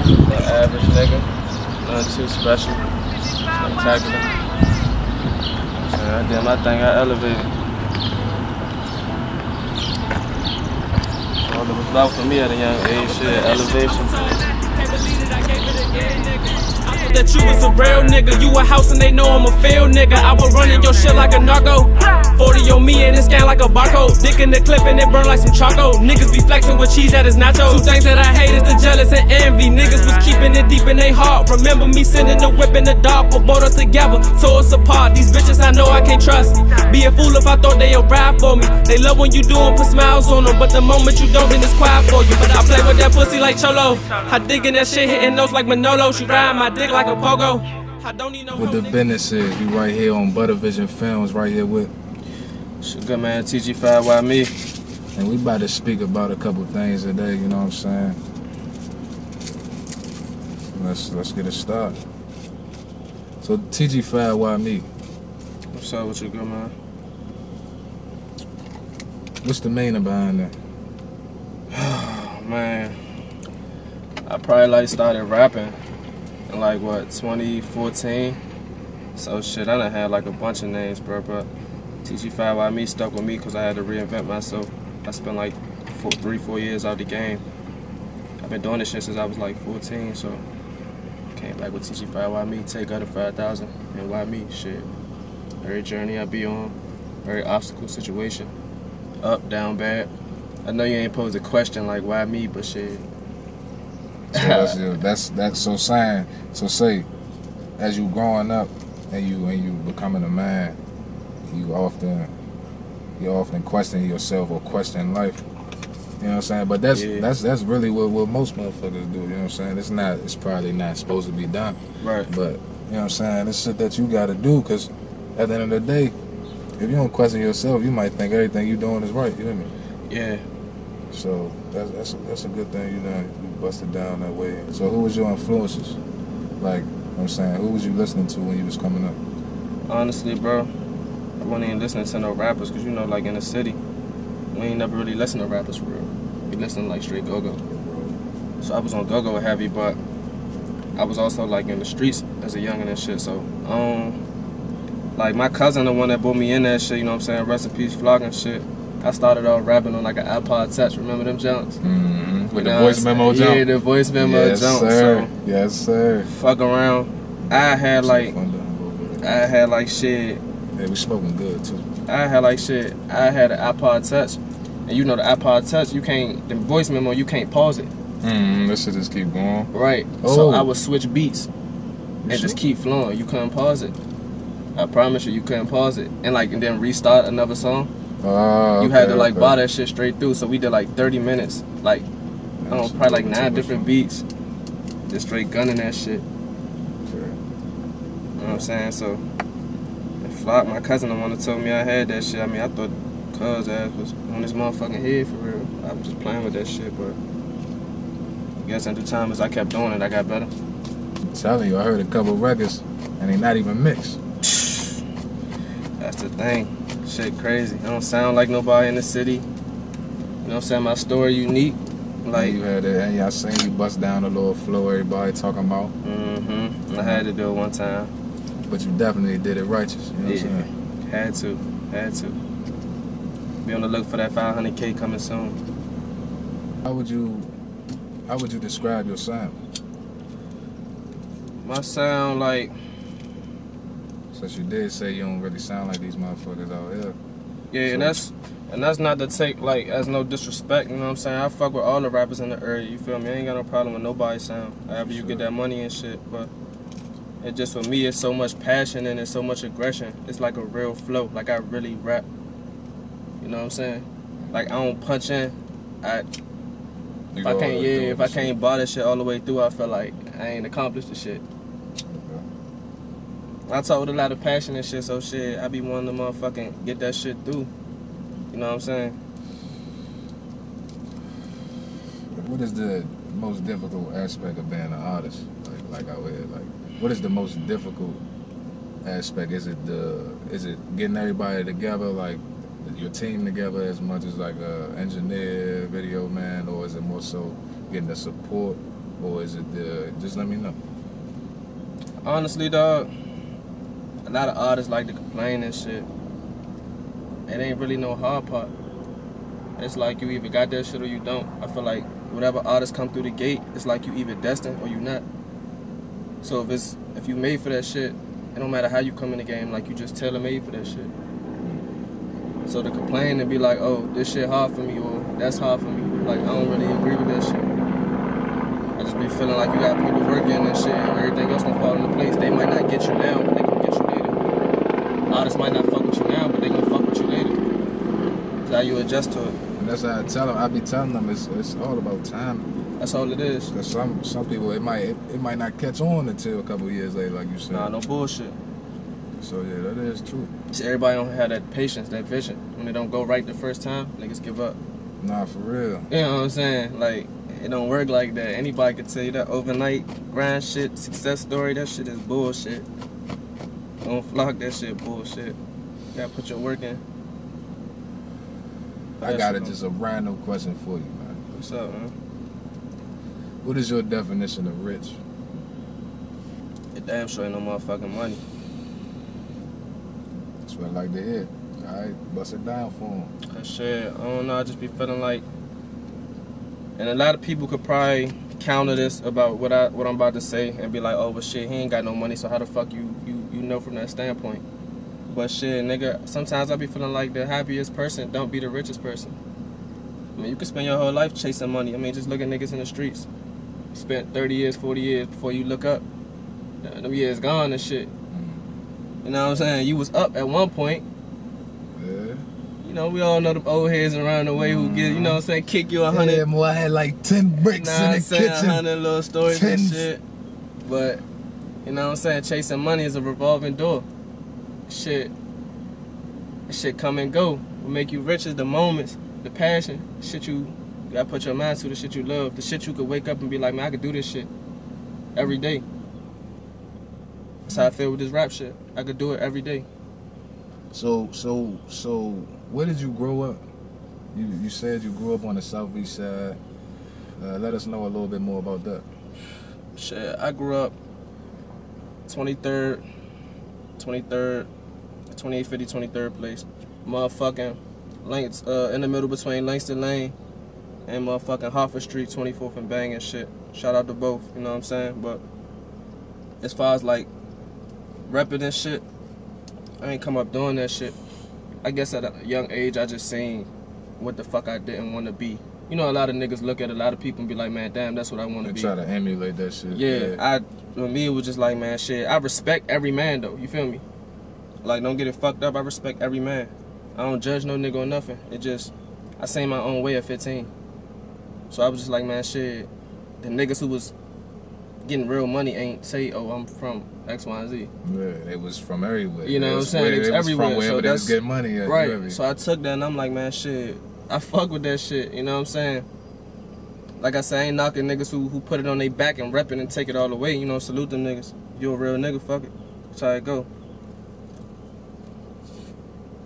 The average nigga, nothing too special, spectacular. So I did my thing, I elevated. All it was about for me at a young age, shit, elevation. That you was a real nigga, you a house and they know I'm a field nigga. I was running your shit like a narco. 40 on me and it scan like a barcode. Dick in the clip and it burn like some charcoal. Niggas be flexing with cheese at his nachos. Two things that I hate is the jealous and envy. Niggas was keeping it deep in they heart. Remember me sending the whip in the dark, but both us together, tore us apart. These bitches I know I can't trust. Be a fool if I thought they'll ride for me. They love when you do them, put smiles on them, but the moment you don't, then it's quiet for you. But I play with that pussy like Cholo. I dig in that shit, hitting notes like Manolo. She ride my dick like a pogo. I don't need no what the business is. You right here on Buttervision Films, right here with It's your good man TG5WhyMe. and we about to speak about a couple things today, you know what I'm saying? Let's get it started. So TG5WhyMe, What's up with you, good man? what's the meaning behind that? Man, I probably like started rapping in like what, 2014. So shit, I done had like a bunch of names, bro. But TG5WhyMe stuck with me because I had to reinvent myself. I spent like 3-4 years out the game. I've been doing this shit since I was like 14, so came back with TG5WhyMe, take out of 5,000 and why me, shit. Every journey I be on, very obstacle situation, up, down, bad. I know you ain't posed a question like why me, but shit. So that's so saying. So say, as you growing up and you becoming a man, you often question yourself or question life. You know what I'm saying? But that's really what most motherfuckers do. You know what I'm saying? It's probably not supposed to be done. Right. But you know what I'm saying? It's shit that you gotta do, because at the end of the day, if you don't question yourself, you might think everything you doing is right. You know what I mean? Yeah. So that's a good thing, you know, you busted down that way. So who was your influences? Like, you know what I'm saying, who was you listening to when you was coming up? Honestly, bro, I wasn't even listening to no rappers, because you know, like in the city, we ain't never really listen to rappers for real. We listen to like straight go-go. So I was on go-go heavy, but I was also like in the streets as a youngin' and shit. So like my cousin, the one that brought me in that shit, you know what I'm saying, rest in peace, flogging shit. I started off rapping on like an iPod Touch. Remember them jumps? Mm-hmm. With the voice memo jump? Yeah, the voice memo yes, jump. Sir. So yes, sir. fuck around. I had like shit. Yeah, we smoking good too. I had like shit. I had an iPod Touch. And you know the iPod Touch, you can't, the voice memo, you can't pause it. This shit just keep going. Right. Oh. So I would switch beats and just keep flowing. You couldn't pause it. I promise you couldn't pause it. And then restart another song. You had to buy that shit straight through. So we did like 30 minutes. Like, I don't know, probably like 9 different beats. Just straight gunning that shit. Okay. You know what I'm saying? So, Flock, my cousin, the one that told me I had that shit. I mean, I thought cuz ass was on his motherfucking head for real. I was just playing with that shit, but I guess in due time as I kept doing it, I got better. I'm telling you, I heard a couple records and they not even mixed. That's the thing. Shit crazy. I don't sound like nobody in the city. You know what I'm saying? My story unique. Like you had it, and I seen you bust down a little flow everybody talking about. I had to do it one time. But you definitely did it righteous, you know what I'm saying? Had to. Be on the look for that 500K coming soon. How would you describe your sound? My sound like, since you did say you don't really sound like these motherfuckers out here. yeah, so, and that's not to take like as no disrespect, you know what I'm saying? I fuck with all the rappers in the area, you feel me? I ain't got no problem with nobody's sound. However you get that money and shit, but it just for me it's so much passion and it's so much aggression. It's like a real flow. Like I really rap. You know what I'm saying? Like I don't punch in. If I can't buy that shit all the way through, I feel like I ain't accomplished the shit. I talk with a lot of passion and shit, so shit, I be wanting to motherfucking get that shit through. You know what I'm saying? What is the most difficult aspect of being an artist? Like out here, like what is the most difficult aspect? Is it getting everybody together, like your team together, as much as like a engineer, video man, or is it more so getting the support or is it the? Just let me know. Honestly, dog, a lot of artists like to complain and shit. It ain't really no hard part. It's like you either got that shit or you don't. I feel like whatever artists come through the gate, it's like you either destined or you not. So if you made for that shit, it don't matter how you come in the game, like you just tailor made for that shit. So to complain and be like, oh, this shit hard for me or that's hard for me, like I don't really agree with that shit. I just be feeling like you gotta put the work in and shit and everything else gonna fall into place. They might not get you now, but they gonna get you later. Artists might not fuck with you now, but they gonna fuck with you later. That's how you adjust to it. And that's how I tell them. I be telling them it's all about timing. That's all it is. Cause some people it might not catch on until a couple years later, like you said. Nah, no bullshit. So yeah, that is true. See, everybody don't have that patience, that vision. When it don't go right the first time, niggas give up. Nah, for real. You know what I'm saying? Like, it don't work like that. Anybody could tell you that overnight grind shit, success story, that shit is bullshit. Don't flock that shit bullshit. You gotta put your work in. I got just a random question for you, man. What's up, man? What is your definition of rich? It damn sure ain't no motherfucking money. That's what I like to hear. Alright, bust it down for him. That shit, I don't know, I just be feeling like, and a lot of people could probably counter this about what I'm about to say and be like, oh, but shit, he ain't got no money, so how the fuck you know from that standpoint? But shit, nigga, sometimes I be feeling like the happiest person don't be the richest person. I mean, you can spend your whole life chasing money. I mean, just look at niggas in the streets. You spent 30 years, 40 years before you look up. Them years gone and shit. You know what I'm saying? You was up at one point. Yeah. You know, we all know the old heads around the way who get, you know what I'm saying, kick you 100. Yeah, boy, I had like 10 bricks in the kitchen. 100 little stories Tens. and shit. But, you know what I'm saying, chasing money is a revolving door. Shit come and go. What make you rich is the moments, the passion, shit you gotta put your mind to, the shit you love, the shit you could wake up and be like, man, I could do this shit every day. That's how I feel with this rap shit. I could do it every day. So where did you grow up? You said you grew up on the southeast side. Let us know a little bit more about that. Shit, I grew up 23rd, 2850, 23rd place. Motherfucking in the middle between Langston Lane and motherfucking Hartford Street, 24th and Bang and shit. Shout out to both, you know what I'm saying? But as far as like repping and shit, I ain't come up doing that shit. I guess at a young age, I just seen what the fuck I didn't want to be. You know, a lot of niggas look at a lot of people and be like, man, damn, that's what I want to be. Try to emulate that shit. Yeah, for me, it was just like, man, shit, I respect every man, though. You feel me? Like, don't get it fucked up. I respect every man. I don't judge no nigga or nothing. It just, I seen my own way at 15. So I was just like, man, shit, the niggas who was getting real money ain't say, oh, I'm from X, Y, and Z. Yeah, it was from everywhere. You know what I'm saying? It's everywhere. From wherever so that's getting money at. Right. So I took that and I'm like, man, shit, I fuck with that shit. You know what I'm saying? Like I said, I ain't knocking niggas who put it on their back and rep it and take it all the way. You know, salute them niggas. You a real nigga, fuck it. That's how it go.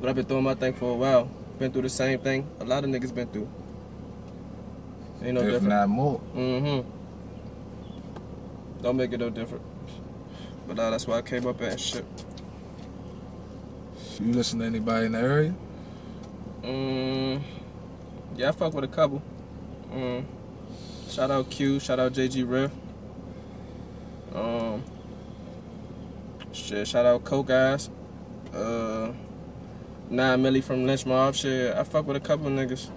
But I've been doing my thing for a while. Been through the same thing a lot of niggas been through. Ain't no different. If not more. Mm-hmm. Don't make it no different. But that's why I came up at shit. You listen to anybody in the area? Yeah, I fuck with a couple. Shout out Q, shout out JG Riff. Shit, shout out Coke Guys. 9 Millie from Lynch Mob. Shit, I fuck with a couple niggas.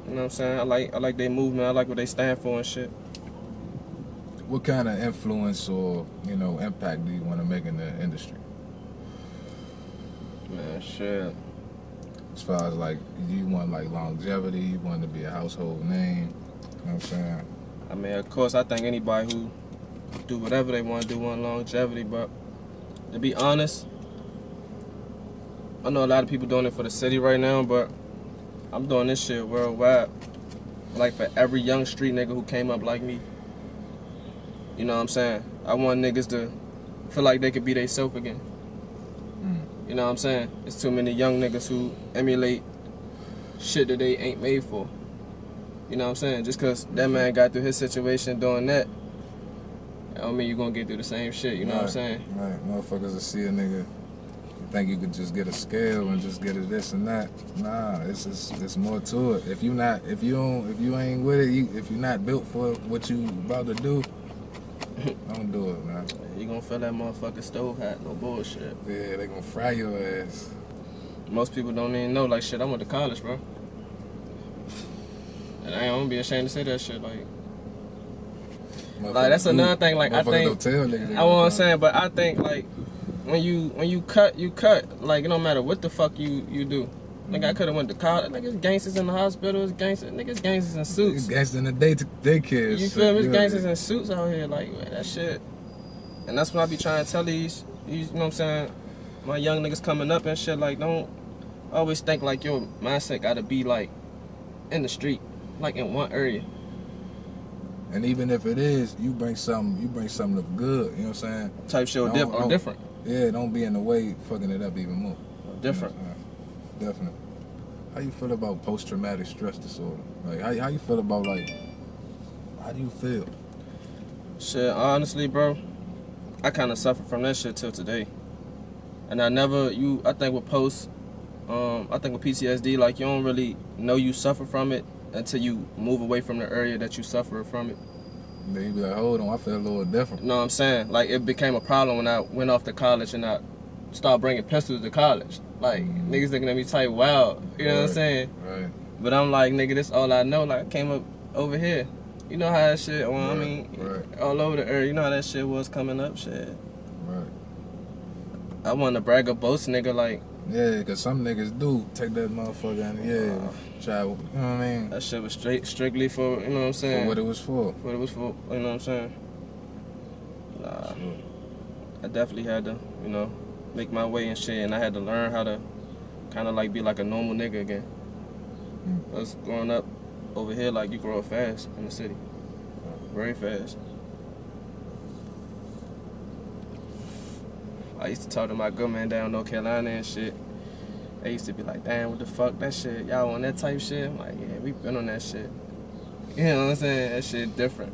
You know what I'm saying? I like their movement. I like what they stand for and shit. What kind of influence or, you know, impact do you want to make in the industry? Man, shit. As far as like, you want like longevity, you want to be a household name, you know what I'm saying? I mean, of course, I think anybody who do whatever they want to do want longevity, but to be honest, I know a lot of people doing it for the city right now, but I'm doing this shit worldwide. Like for every young street nigga who came up like me. You know what I'm saying? I want niggas to feel like they could be themselves again. You know what I'm saying? It's too many young niggas who emulate shit that they ain't made for. You know what I'm saying? Just cause that man got through his situation doing that, I don't mean you gonna get through the same shit, you know what I'm saying? Right, motherfuckers will see a nigga, you think you could just get a scale and just get a this and that. Nah, it's more to it. If you ain't with it, if you're not built for what you about to do, don't do it, man. You gonna feel that motherfucking stove hat, no bullshit. Yeah, they gonna fry your ass. Most people don't even know, like, shit, I went to college, bro. And I ain't gonna be ashamed to say that shit, like that's another thing, like, I think, don't tell niggas I what I'm saying, but I think, like, when you cut, you cut. Like, it don't matter what the fuck you do. Like, I could have went to college. Niggas gangsters in the hospitals, niggas gangsters in suits. Gangsters in the daycare. You feel me? Gangsters in suits out here, like, man, that shit. And that's what I be trying to tell these, you know what I'm saying, my young niggas coming up and shit, like, don't always think like your mindset gotta be like in the street, like in one area. And even if it is, you bring something of good, you know what I'm saying? Type shit or different. Yeah, don't be in the way fucking it up even more. Different. You know, definitely. How you feel about post-traumatic stress disorder? Like, how you feel about, like, how do you feel? Shit, honestly, bro, I kind of suffered from that shit till today. And I think with PTSD, like, you don't really know you suffer from it until you move away from the area that you suffer from it. Then you be like, hold on, I feel a little different. You know what I'm saying? Like, it became a problem when I went off to college and I started bringing pistols to college. Like, niggas looking at me type wild. You know what I'm saying? Right. But I'm like, nigga, this all I know. Like, I came up over here. You know how that shit, well, I mean, all over the area. You know how that shit was coming up, shit. Right. I want to brag or boast, nigga, like. Yeah, because some niggas do take that motherfucker and, try, you know what I mean? That shit was strictly for, you know what I'm saying? For what it was for. What it was for, you know what I'm saying? Nah. Sure. I definitely had to, you know, make my way and shit, and I had to learn how to kind of like be like a normal nigga again. Us growing up over here, like, you grow up fast in the city. Very fast. I used to talk to my good man down in North Carolina and shit. They used to be like, damn, what the fuck, that shit, y'all on that type shit? I'm like, yeah, we been on that shit. You know what I'm saying? That shit different.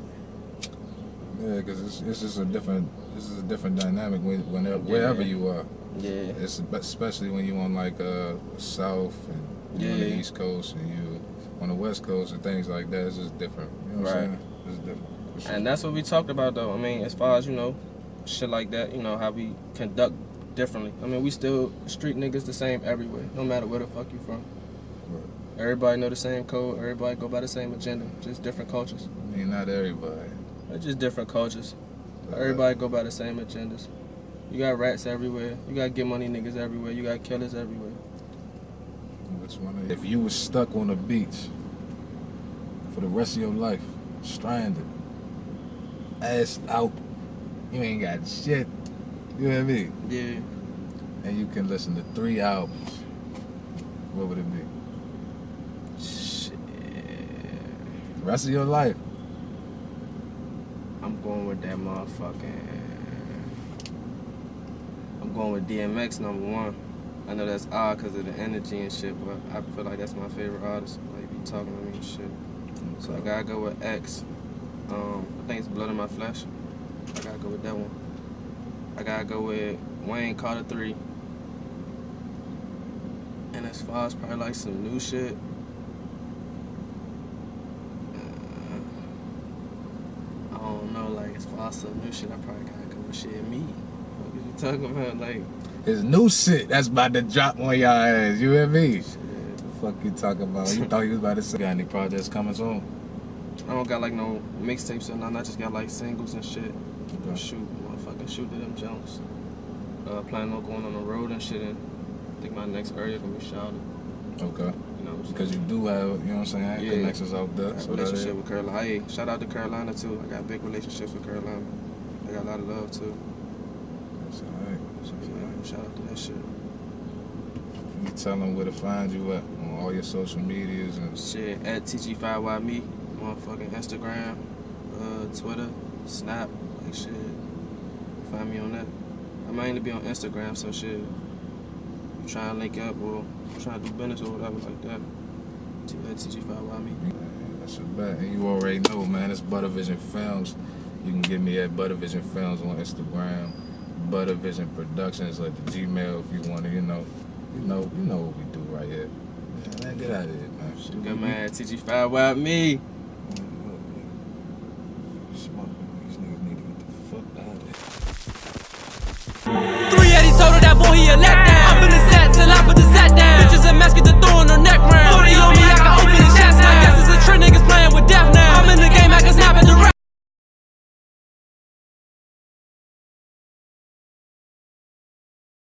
Yeah, because it's just a different dynamic wherever you are. Yeah. It's especially when you on like South and you on the East Coast and you on the West Coast and things like that. It's just different. You know what I'm saying? It's different. Sure. And that's what we talked about, though. I mean, as far as, you know, shit like that, you know, how we conduct differently. I mean, we still street niggas the same everywhere, no matter where the fuck you from. Right. Everybody know the same code. Everybody go by the same agenda. Just different cultures. I mean, not everybody. It's just different cultures. Everybody go by the same agendas. You got rats everywhere. You got get money niggas everywhere. You got killers everywhere. Which one? If you was stuck on a beach for the rest of your life, stranded, ass out, you ain't got shit. You know what I mean? Yeah. And you can listen to 3 albums. What would it be? Shit. Rest of your life. I'm going with that motherfucking. I'm going with DMX #1. I know that's odd because of the energy and shit, but I feel like that's my favorite artist. Like, be talking to me and shit. So I gotta go with X. I think it's Blood in My Flesh. I gotta go with that one. I gotta go with Wayne Carter 3. And as far as probably like some new shit, I don't know, like as far as some new shit, I probably gotta go with shit me. What are you talking about? Like, his new shit that's about to drop on y'all ass, you hear me? Shit, the fuck you talking about? You thought you was about to say, got any projects coming soon? I don't got like no mixtapes or nothing, I just got like singles and shit. Okay. Shoot to them jumps. Planning on going on the road and shit, and I think my next area gonna be Charlotte. Okay. You know, because you do have, you know what I'm saying, connections out there. So relationship with Carolina. Hey, shout out to Carolina too. I got big relationships with Carolina. I got a lot of love too. That's alright. So yeah, shout out to that shit. You tell them where to find you at on all your social medias and shit at TG5WhyMe, motherfucking Instagram, Twitter, Snap, like shit. Find me on that. I mainly be on Instagram, so shit. You try and link up or try to do business or whatever like that. TG5WhyMe. That's a bet. And you already know, man. It's Buttervision Films. You can get me at Buttervision Films on Instagram, Buttervision Productions at the Gmail if you want to. You know what we do right here. Man, get out of here, man. Good man, TG5WhyMe. These niggas need to get the fuck out of here. 380 told her that boy he a letdown. I'm in the set till I put the set down. Bitches a mask, get the thorn on her neck round. 40 on me,